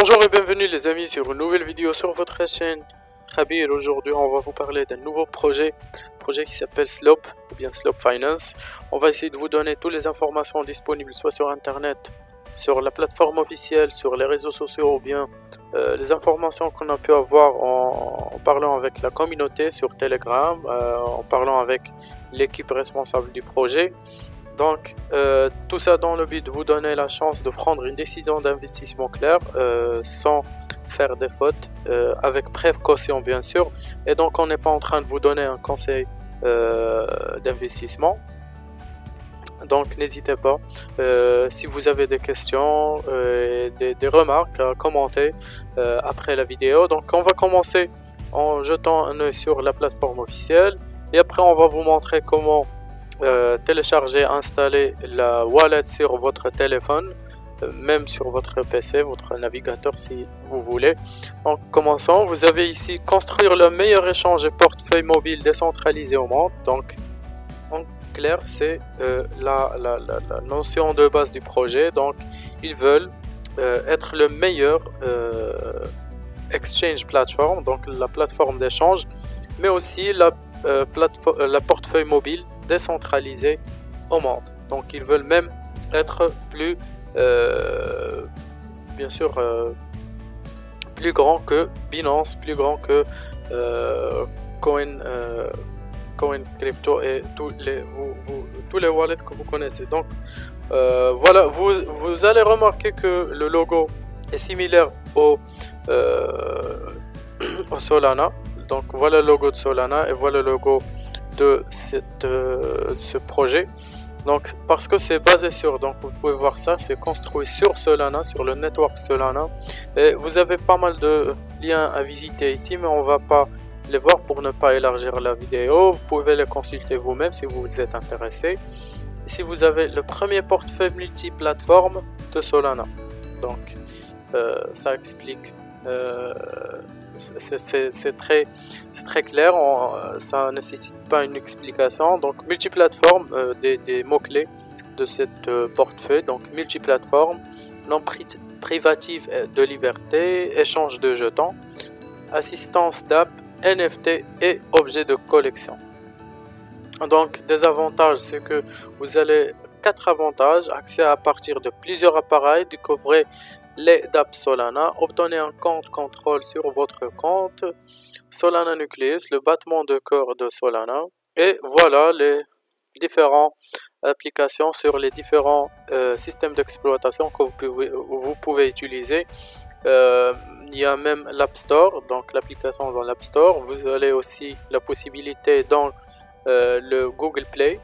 Bonjour et bienvenue les amis sur une nouvelle vidéo sur votre chaîne Khabir. Aujourd'hui on va vous parler d'un nouveau projet qui s'appelle Slope ou bien Slope Finance. On va essayer de vous donner toutes les informations disponibles soit sur internet, sur la plateforme officielle, sur les réseaux sociaux ou bien les informations qu'on a pu avoir en parlant avec la communauté sur Telegram, en parlant avec l'équipe responsable du projet. Donc tout ça dans le but de vous donner la chance de prendre une décision d'investissement claire sans faire des fautes, avec précaution bien sûr. Et donc on n'est pas en train de vous donner un conseil d'investissement. Donc n'hésitez pas, si vous avez des questions, des remarques à commenter après la vidéo. Donc on va commencer en jetant un œil sur la plateforme officielle et après on va vous montrer comment télécharger, installer la wallet sur votre téléphone, même sur votre PC, votre navigateur si vous voulez. En commençant, vous avez ici construire le meilleur échange et portefeuille mobile décentralisé au monde. Donc en clair c'est la notion de base du projet. Donc ils veulent être le meilleur exchange platform, donc la plateforme d'échange, mais aussi la portefeuille mobile décentralisé au monde. Donc ils veulent même être plus bien sûr plus grand que Binance, plus grand que Coin Crypto et tous les wallets que vous connaissez. Donc voilà, vous allez remarquer que le logo est similaire au Solana. Donc voilà le logo de Solana et voilà le logo de ce projet. Donc parce que c'est basé sur, donc vous pouvez voir ça, c'est construit sur Solana, sur le network Solana, et vous avez pas mal de liens à visiter ici, mais on va pas les voir pour ne pas élargir la vidéo. Vous pouvez les consulter vous-même si vous êtes intéressé. Ici vous avez le premier portefeuille multiplateforme de Solana. Donc ça explique, c'est très clair, ça nécessite pas une explication. Donc multiplateforme, des mots-clés de cette portefeuille. Donc multiplateforme, non privatif de liberté, échange de jetons, assistance d'app, NFT et objets de collection. Donc des avantages, c'est que vous allez 4 avantages: accès à partir de plusieurs appareils, découvrez les dApps Solana, obtenez un compte contrôle sur votre compte, Solana Nucleus, le battement de cœur de Solana, et voilà les différentes applications sur les différents systèmes d'exploitation que vous pouvez utiliser. Il y a même l'App Store, donc l'application dans l'App Store. Vous avez aussi la possibilité dans le Google Play.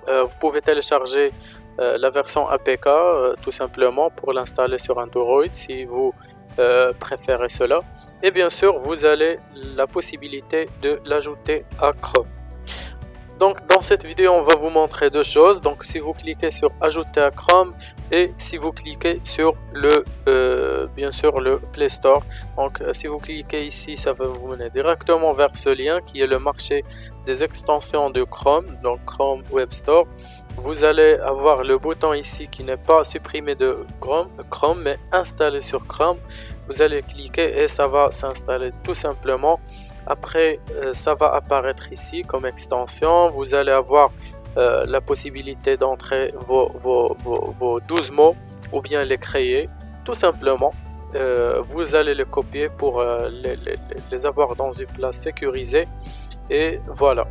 Vous pouvez télécharger la version APK tout simplement pour l'installer sur Android si vous préférez cela. Et bien sûr vous avez la possibilité de l'ajouter à Chrome. Donc dans cette vidéo on va vous montrer deux choses. Donc si vous cliquez sur ajouter à Chrome et si vous cliquez sur le bien sûr le Play Store. Donc si vous cliquez ici, ça va vous mener directement vers ce lien qui est le marché des extensions de Chrome, donc Chrome Web Store. Vous allez avoir le bouton ici qui n'est pas supprimé de Chrome mais installé sur Chrome. Vous allez cliquer et ça va s'installer tout simplement. Après ça va apparaître ici comme extension. Vous allez avoir la possibilité d'entrer vos 12 mots ou bien les créer tout simplement. Vous allez les copier pour les avoir dans une place sécurisée. Et voilà.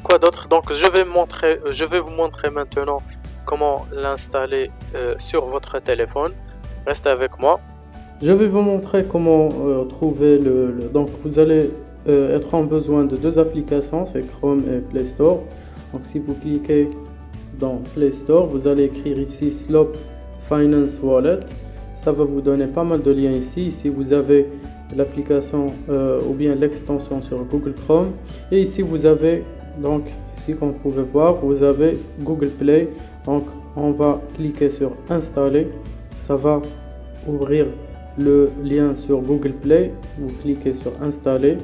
Quoi d'autre? Donc je vais vous montrer maintenant comment l'installer sur votre téléphone. Restez avec moi. Je vais vous montrer comment trouver donc vous allez être en besoin de deux applications, c'est Chrome et Play Store. Donc si vous cliquez dans Play Store, vous allez écrire ici Slope Finance Wallet. Ça va vous donner pas mal de liens ici. Ici vous avez l'application ou bien l'extension sur Google Chrome, et ici vous avez, donc ici comme vous pouvez voir, vous avez Google Play. Donc on va cliquer sur installer, ça va ouvrir le lien sur Google Play. Vous cliquez sur installer,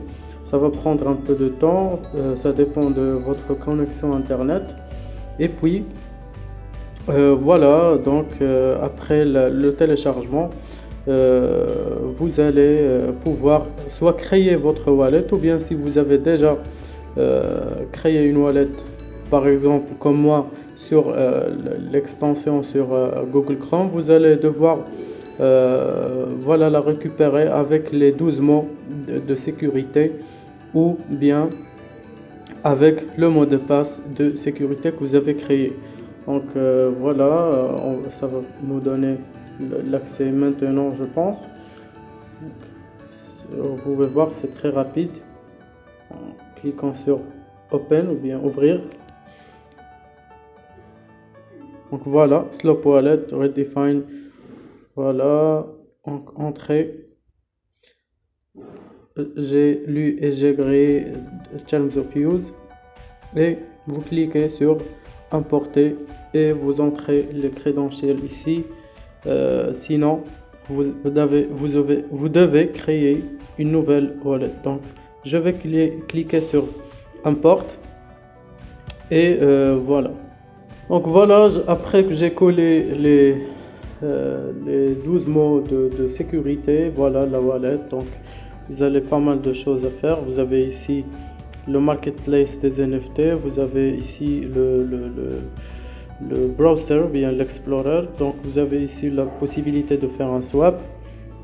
ça va prendre un peu de temps, ça dépend de votre connexion internet. Et puis Voilà, donc après le téléchargement, vous allez pouvoir soit créer votre wallet ou bien si vous avez déjà créé une wallet, par exemple comme moi sur l'extension sur Google Chrome, vous allez devoir voilà, la récupérer avec les 12 mots de sécurité ou bien avec le mot de passe de sécurité que vous avez créé. Donc voilà, ça va nous donner l'accès maintenant, je pense. Donc, vous pouvez voir, c'est très rapide. En cliquant sur Open ou bien ouvrir. Donc voilà, Slope Wallet, Redefine. Voilà, entrée. J'ai lu et j'ai créé Terms of Use. Et vous cliquez sur Importer et vous entrez les crédentiels ici. Sinon, vous devez créer une nouvelle wallet. Donc, je vais cliquer sur Import et voilà. Donc voilà, après que j'ai collé les 12 mots de sécurité, voilà la wallet. Donc, vous avez pas mal de choses à faire. Vous avez ici le marketplace des NFT, vous avez ici le browser, bien l'explorer. Donc vous avez ici la possibilité de faire un swap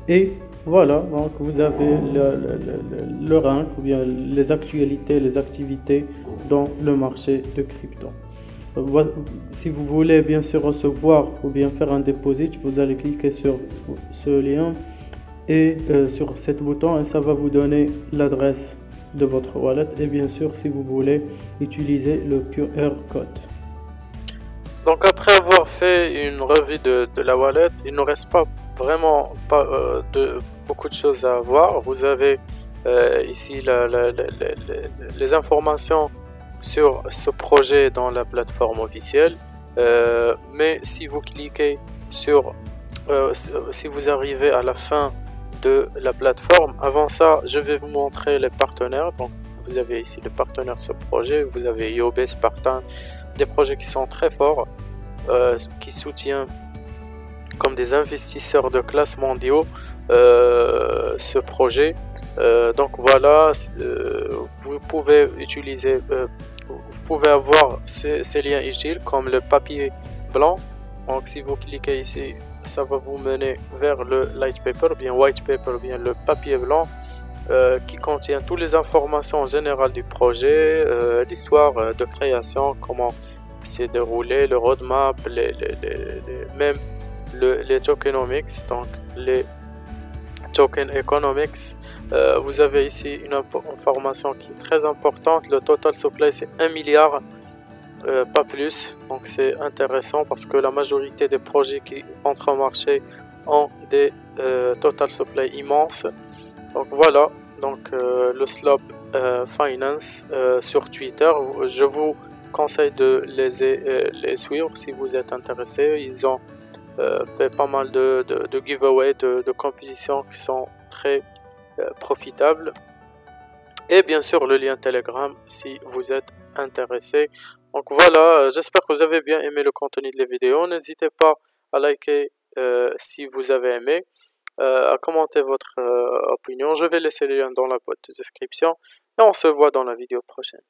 et voilà, donc vous avez le rank ou bien les actualités, les activités dans le marché de crypto. Si vous voulez bien sûr recevoir ou bien faire un deposit, vous allez cliquer sur ce lien et sur cet bouton et ça va vous donner l'adresse de votre wallet et bien sûr si vous voulez utiliser le QR code. Donc après avoir fait une revue de la wallet, il ne reste pas vraiment beaucoup de choses à voir. Vous avez ici les informations sur ce projet dans la plateforme officielle. Mais si vous cliquez sur, si vous arrivez à la fin de la plateforme, avant ça, je vais vous montrer les partenaires. Donc vous avez ici les partenaires de ce projet. Vous avez Yobe, Spartan, des projets qui sont très forts, qui soutiennent comme des investisseurs de classe mondiaux ce projet. Donc voilà, vous pouvez utiliser, vous pouvez avoir ces liens utiles comme le papier blanc. Donc si vous cliquez ici, ça va vous mener vers le light paper, bien white paper, bien le papier blanc. Qui contient toutes les informations générales du projet, l'histoire de création, comment s'est déroulé, le roadmap, même les tokenomics, donc les token economics. Vous avez ici une information qui est très importante. Le total supply c'est 1 milliard, pas plus. Donc c'est intéressant parce que la majorité des projets qui entrent en marché ont des total supply immenses. Donc voilà, donc le Slope Finance sur Twitter, je vous conseille de les suivre si vous êtes intéressé. Ils ont fait pas mal de giveaways, de compétitions qui sont très profitables. Et bien sûr le lien Telegram si vous êtes intéressé. Donc voilà, j'espère que vous avez bien aimé le contenu de la vidéo. N'hésitez pas à liker si vous avez aimé. À commenter votre opinion. Je vais laisser le lien dans la boîte de description et on se voit dans la vidéo prochaine.